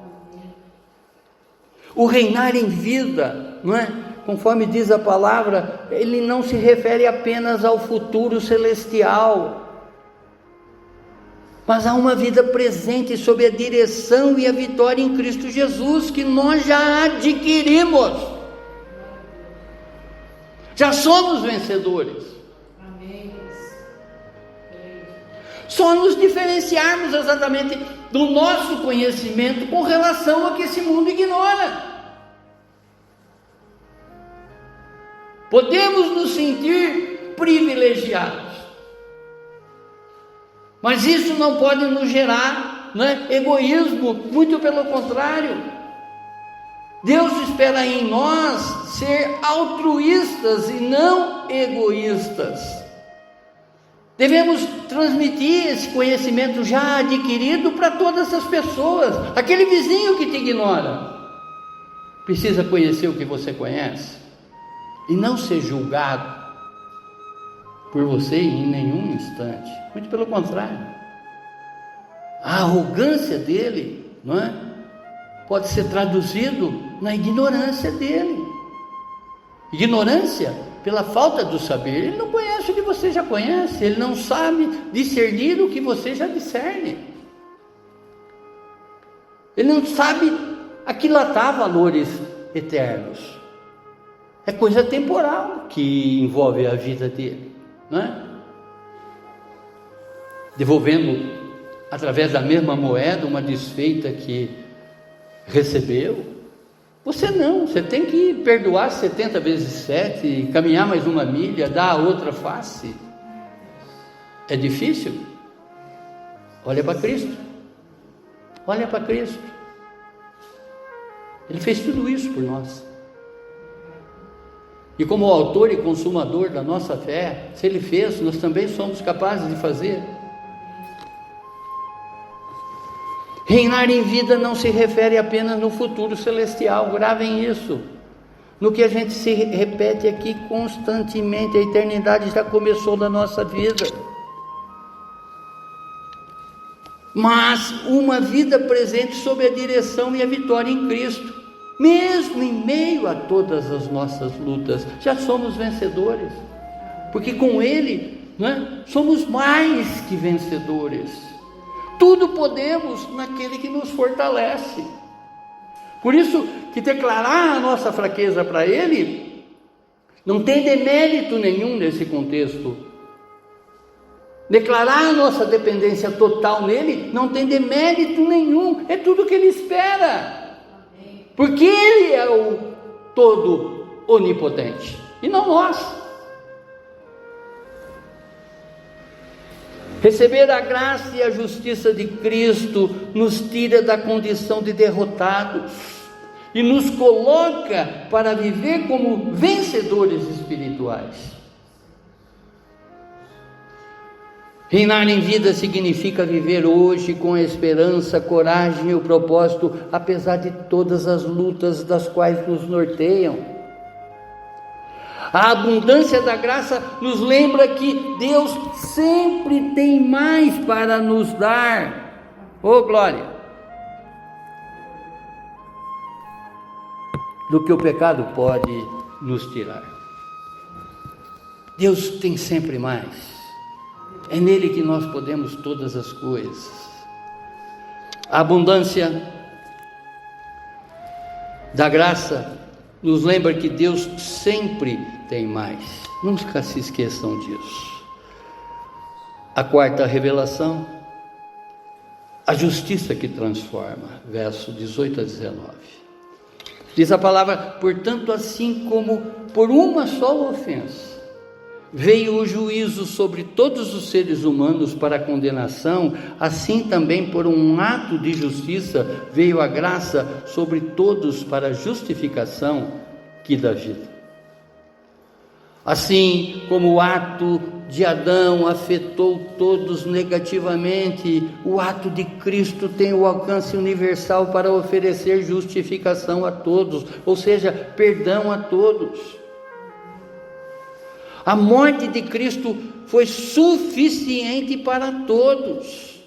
Speaker 1: O reinar em vida, conforme diz a palavra, ele não se refere apenas ao futuro celestial, mas a uma vida presente sob a direção e a vitória em Cristo Jesus, que nós já adquirimos. Já somos vencedores. Amém. Só nos diferenciarmos exatamente do nosso conhecimento com relação ao que esse mundo ignora. Podemos nos sentir privilegiados, mas isso não pode nos gerar egoísmo, muito pelo contrário. Deus espera em nós ser altruístas e não egoístas. Devemos transmitir esse conhecimento já adquirido para todas as pessoas. Aquele vizinho que te ignora precisa conhecer o que você conhece e não ser julgado por você em nenhum instante. Muito pelo contrário. A arrogância dele, pode ser traduzido na ignorância dele. Ignorância pela falta do saber. Ele não conhece o que você já conhece, ele não sabe discernir o que você já discerne. Ele não sabe aquilatar valores eternos. É coisa temporal que envolve a vida dele, devolvendo através da mesma moeda uma desfeita que recebeu. Você tem que perdoar 70 vezes 7, caminhar mais uma milha, dar a outra face. É difícil? Olha para Cristo. Olha para Cristo. Ele fez tudo isso por nós. E como autor e consumador da nossa fé, se Ele fez, nós também somos capazes de fazer. Reinar em vida não se refere apenas no futuro celestial, gravem isso. No que a gente se repete aqui constantemente, a eternidade já começou na nossa vida. Mas uma vida presente sob a direção e a vitória em Cristo. Mesmo em meio a todas as nossas lutas, já somos vencedores, porque com Ele somos mais que vencedores. Tudo podemos naquele que nos fortalece. Por isso que declarar a nossa fraqueza para Ele não tem demérito nenhum nesse contexto. Declarar a nossa dependência total nele não tem demérito nenhum, é tudo que Ele espera. Porque Ele é o todo onipotente, e não nós. Receber a graça e a justiça de Cristo nos tira da condição de derrotados e nos coloca para viver como vencedores espirituais. Reinar em vida significa viver hoje com a esperança, coragem e o propósito, apesar de todas as lutas das quais nos norteiam. A abundância da graça nos lembra que Deus sempre tem mais para nos dar. Oh glória! do que o pecado pode nos tirar. Deus tem sempre mais. É nele que nós podemos todas as coisas. A abundância da graça nos lembra que Deus sempre tem mais. Nunca se esqueçam disso. A quarta revelação, a justiça que transforma, verso 18 a 19. Diz a palavra: portanto, assim como por uma só ofensa veio o juízo sobre todos os seres humanos para a condenação, assim também por um ato de justiça veio a graça sobre todos para a justificação que dá vida. Assim como o ato de Adão afetou todos negativamente, o ato de Cristo tem o alcance universal para oferecer justificação a todos, ou seja, perdão a todos. A morte de Cristo foi suficiente para todos,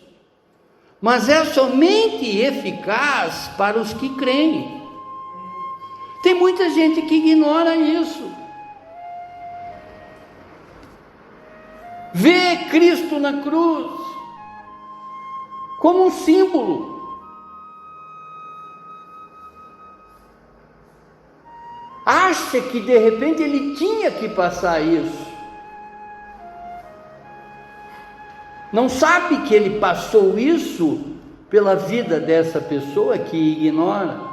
Speaker 1: mas é somente eficaz para os que creem. Tem muita gente que ignora isso. Vê Cristo na cruz como um símbolo. Acha que de repente ele tinha que passar isso. Não sabe que ele passou isso pela vida dessa pessoa que ignora.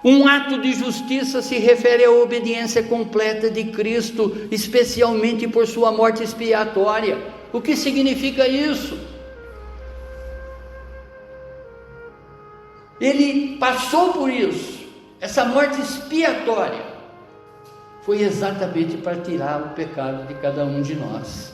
Speaker 1: Um ato de justiça se refere à obediência completa de Cristo, especialmente por sua morte expiatória. O que significa isso? Ele passou por isso. Essa morte expiatória foi exatamente para tirar o pecado de cada um de nós.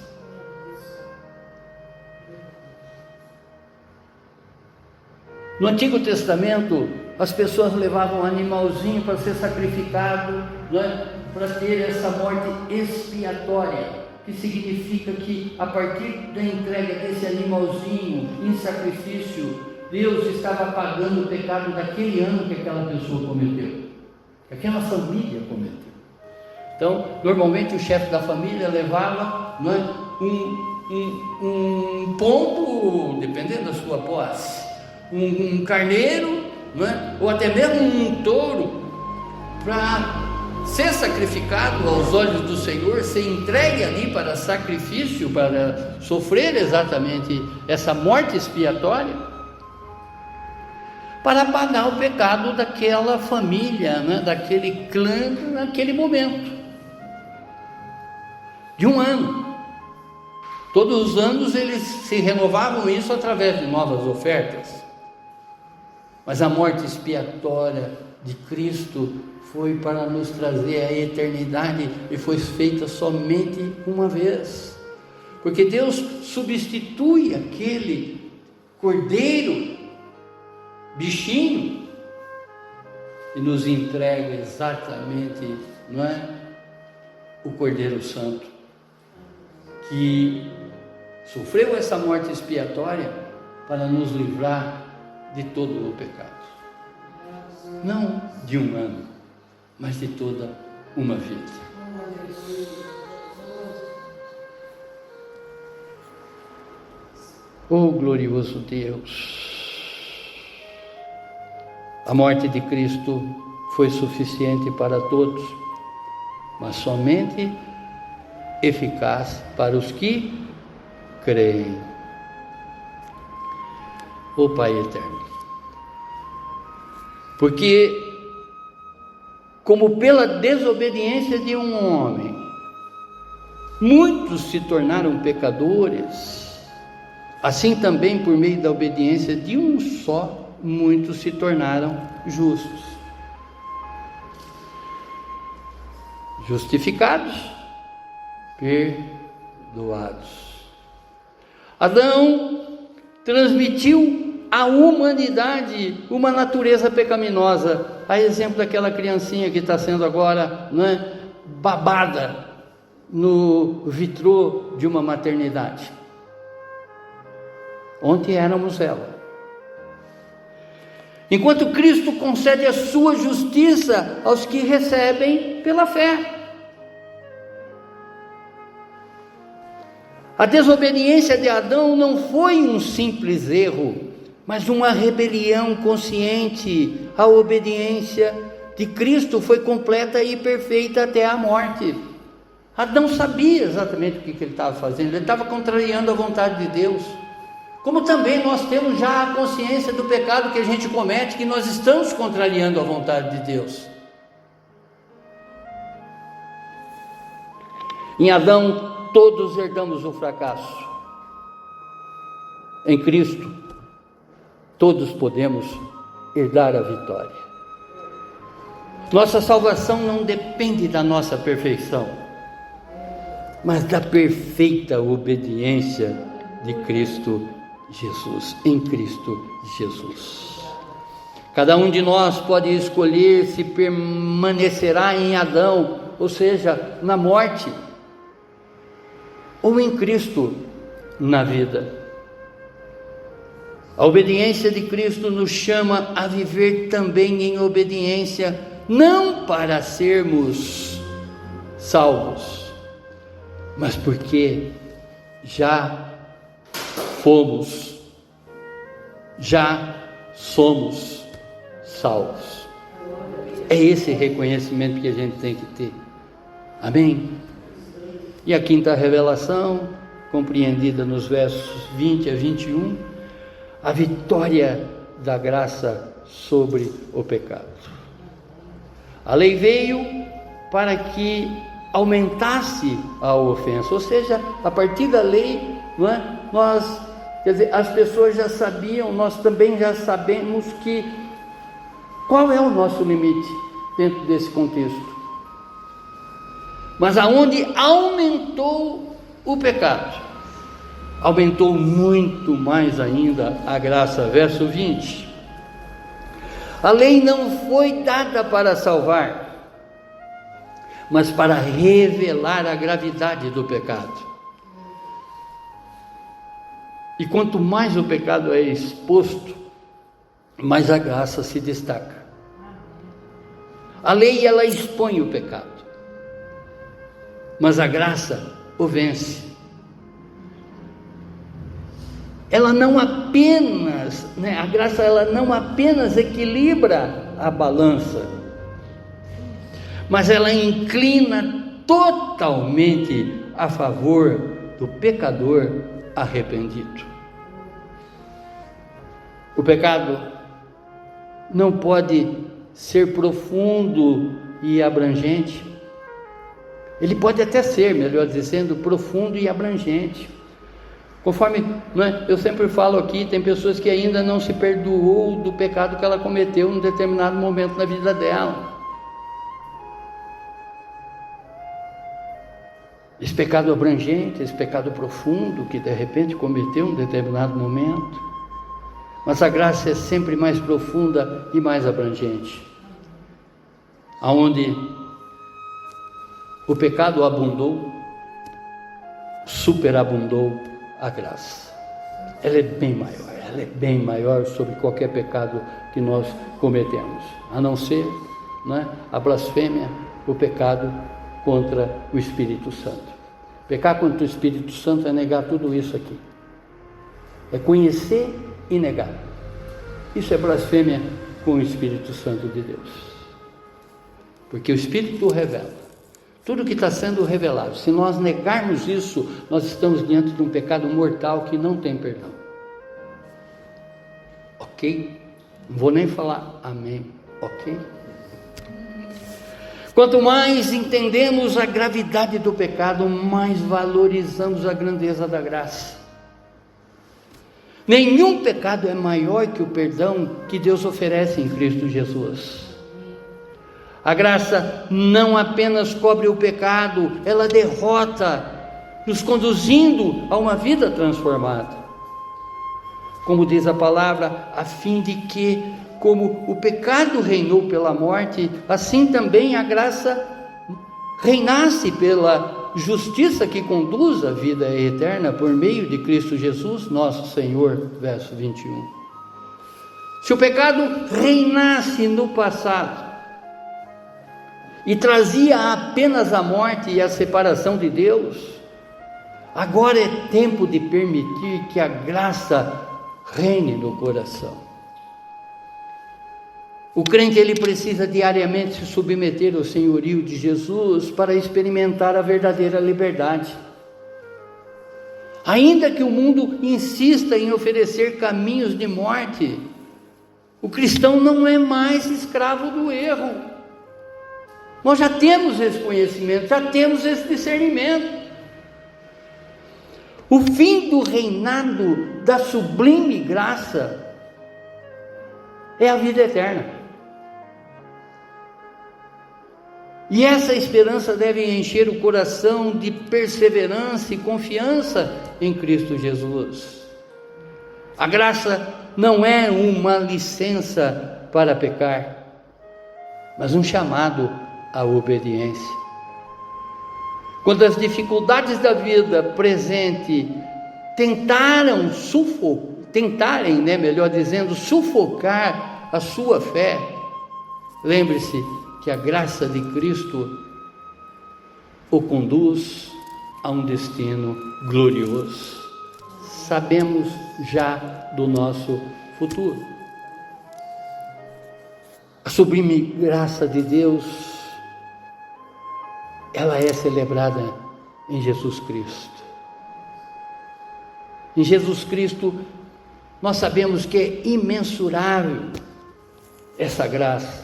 Speaker 1: No Antigo Testamento, as pessoas levavam um animalzinho para ser sacrificado, né, para ter essa morte expiatória, que significa que a partir da entrega desse animalzinho em sacrifício, Deus estava pagando o pecado daquele ano que aquela pessoa cometeu, que aquela família cometeu. Então, normalmente o chefe da família levava, né, um pombo, dependendo da sua posse, um carneiro, né, ou até mesmo um touro, para ser sacrificado aos olhos do Senhor, ser entregue ali para sacrifício, para sofrer exatamente essa morte expiatória, para pagar o pecado daquela família, né, daquele clã, naquele momento, de um ano. Todos os anos eles se renovavam isso através de novas ofertas. Mas a morte expiatória de Cristo foi para nos trazer a eternidade e foi feita somente uma vez. Porque Deus substitui aquele cordeiro, bichinho, e nos entrega exatamente, não é, o Cordeiro Santo, que sofreu essa morte expiatória para nos livrar de todo o pecado. Não de um ano, mas de toda uma vida. Oh glorioso Deus! A morte de Cristo foi suficiente para todos, mas somente eficaz para os que creem. Ó Pai eterno, porque como pela desobediência de um homem muitos se tornaram pecadores, assim também por meio da obediência de um só muitos se tornaram justos. Justificados, perdoados. Adão transmitiu à humanidade uma natureza pecaminosa, a exemplo daquela criancinha que está sendo agora, né, babada no vitrô de uma maternidade. Ontem éramos ela. enquanto Cristo concede a sua justiça aos que recebem pela fé. A desobediência de Adão não foi um simples erro, mas uma rebelião consciente. A obediência de Cristo foi completa e perfeita até a morte. Adão sabia exatamente o que ele estava fazendo, ele estava contrariando a vontade de Deus. Como também nós temos já a consciência do pecado que a gente comete, que nós estamos contrariando a vontade de Deus. Em Adão, todos herdamos o fracasso. Em Cristo, todos podemos herdar a vitória. Nossa salvação não depende da nossa perfeição, mas da perfeita obediência de Cristo Jesus, em Cristo Jesus. Cada um de nós pode escolher se permanecerá em Adão, ou seja, na morte, ou em Cristo, na vida. A obediência de Cristo nos chama a viver também em obediência, não para sermos salvos, mas porque já somos salvos. É esse reconhecimento que a gente tem que ter. Amém? E a quinta revelação, compreendida nos versos 20 a 21, a vitória da graça sobre o pecado. A lei veio para que aumentasse a ofensa, ou seja, a partir da lei, não é? As pessoas já sabiam, nós também já sabemos qual é o nosso limite dentro desse contexto. Mas aonde aumentou o pecado, aumentou muito mais ainda a graça. Verso 20: a lei não foi dada para salvar, mas para revelar a gravidade do pecado. E quanto mais o pecado é exposto, mais a graça se destaca. A lei, ela expõe o pecado, mas a graça o vence. Ela não apenas, a graça, ela não apenas equilibra a balança, mas ela inclina totalmente a favor do pecador arrependido. O pecado não pode ser profundo e abrangente. Ele pode até ser, melhor dizendo, profundo e abrangente. Conforme eu sempre falo aqui, tem pessoas que ainda não se perdoou do pecado que ela cometeu em determinado momento na vida dela. Esse pecado abrangente, esse pecado profundo que de repente cometeu em um determinado momento. Mas a graça é sempre mais profunda e mais abrangente. Aonde o pecado abundou, superabundou a graça. Ela é bem maior sobre qualquer pecado que nós cometemos, a não ser a blasfêmia, o pecado contra o Espírito Santo. Pecar contra o Espírito Santo é negar tudo isso aqui, é conhecer e negar. Isso é blasfêmia com o Espírito Santo de Deus, porque o Espírito revela tudo que está sendo revelado. Se nós negarmos isso, nós estamos diante de um pecado mortal que não tem perdão. Ok? Não vou nem falar amém. Ok? Quanto mais entendemos a gravidade do pecado, mais valorizamos a grandeza da graça. Nenhum pecado é maior que o perdão que Deus oferece em Cristo Jesus. A graça não apenas cobre o pecado, ela derrota, nos conduzindo a uma vida transformada. Como diz a palavra, a fim de que, como o pecado reinou pela morte, assim também a graça reinasse pela justiça que conduz à vida eterna por meio de Cristo Jesus, nosso Senhor. Verso 21. Se o pecado reinasse no passado e trazia apenas a morte e a separação de Deus, agora é tempo de permitir que a graça reine no coração. O crente, ele precisa diariamente se submeter ao senhorio de Jesus para experimentar a verdadeira liberdade. Ainda que o mundo insista em oferecer caminhos de morte, o cristão não é mais escravo do erro. Nós já temos esse conhecimento, já temos esse discernimento. O fim do reinado da sublime graça é a vida eterna. E essa esperança deve encher o coração de perseverança e confiança em Cristo Jesus. A graça não é uma licença para pecar, mas um chamado à obediência. Quando as dificuldades da vida presente sufocar a sua fé, lembre-se que a graça de Cristo o conduz a um destino glorioso. Sabemos já do nosso futuro. A sublime graça de Deus, ela é celebrada em Jesus Cristo. Em Jesus Cristo, nós sabemos que é imensurável essa graça.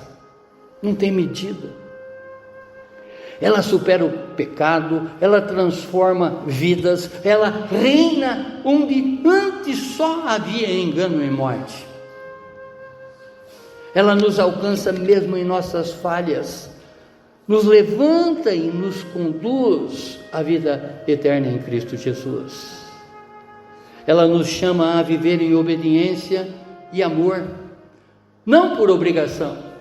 Speaker 1: Não tem medida. Ela supera o pecado, ela transforma vidas, ela reina onde antes só havia engano e morte. Ela nos alcança mesmo em nossas falhas, nos levanta e nos conduz à vida eterna em Cristo Jesus. Ela nos chama a viver em obediência e amor, não por obrigação,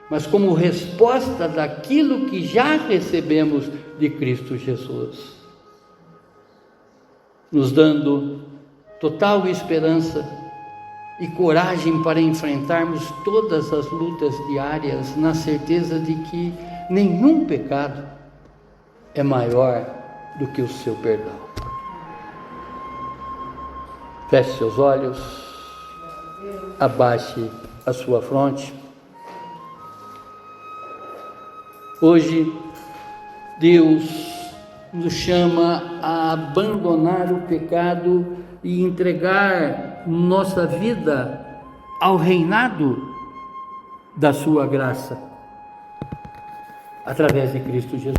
Speaker 1: mas como resposta daquilo que já recebemos de Cristo Jesus, nos dando total esperança e coragem para enfrentarmos todas as lutas diárias, na certeza de que nenhum pecado é maior do que o seu perdão. Feche seus olhos, abaixe a sua fronte. Hoje, Deus nos chama a abandonar o pecado e entregar nossa vida ao reinado da sua graça, através de Cristo Jesus.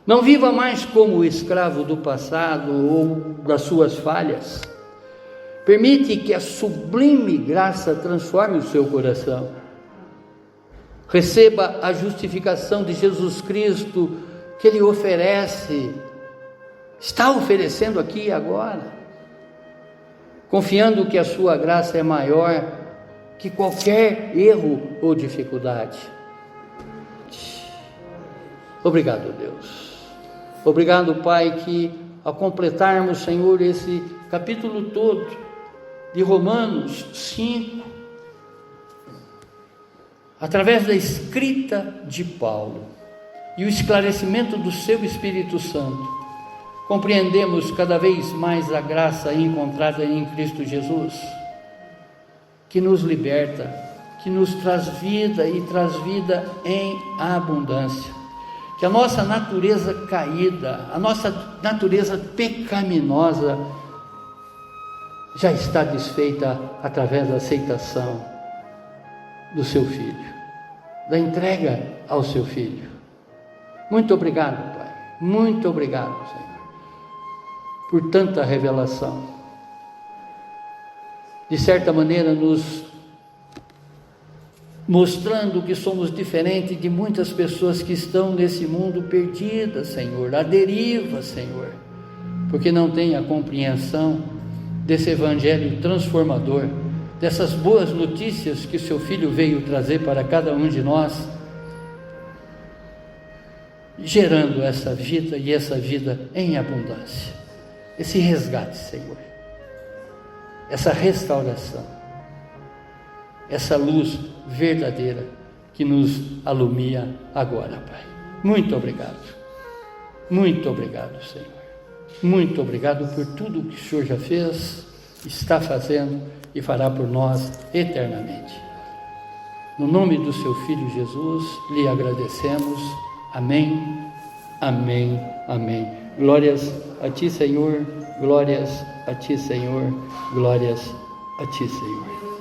Speaker 1: Não viva mais como escravo do passado ou das suas falhas. Permite que a sublime graça transforme o seu coração. Receba a justificação de Jesus Cristo que Ele oferece, está oferecendo aqui e agora, confiando que a sua graça é maior que qualquer erro ou dificuldade. Obrigado, Deus. Obrigado, Pai, que ao completarmos, Senhor, esse capítulo todo de Romanos 5, através da escrita de Paulo e o esclarecimento do seu Espírito Santo, compreendemos cada vez mais a graça encontrada em Cristo Jesus, que nos liberta, que nos traz vida e traz vida em abundância. Que a nossa natureza caída, a nossa natureza pecaminosa já está desfeita através da aceitação do seu Filho, da entrega ao seu Filho. Muito obrigado, Pai. Muito obrigado, Senhor, por tanta revelação. De certa maneira, nos mostrando que somos diferentes de muitas pessoas que estão nesse mundo perdidas, Senhor, à deriva, Senhor, porque não têm a compreensão desse evangelho transformador, dessas boas notícias que o seu Filho veio trazer para cada um de nós, gerando essa vida e essa vida em abundância, esse resgate, Senhor,
Speaker 2: essa restauração, essa luz verdadeira que nos alumia agora, Pai. Muito obrigado. Muito obrigado, Senhor. Muito obrigado por tudo o que o Senhor já fez, está fazendo e fará por nós eternamente. No nome do seu Filho Jesus, lhe agradecemos. Amém, amém, amém. Glórias a ti, Senhor. Glórias a ti, Senhor. Glórias a ti, Senhor.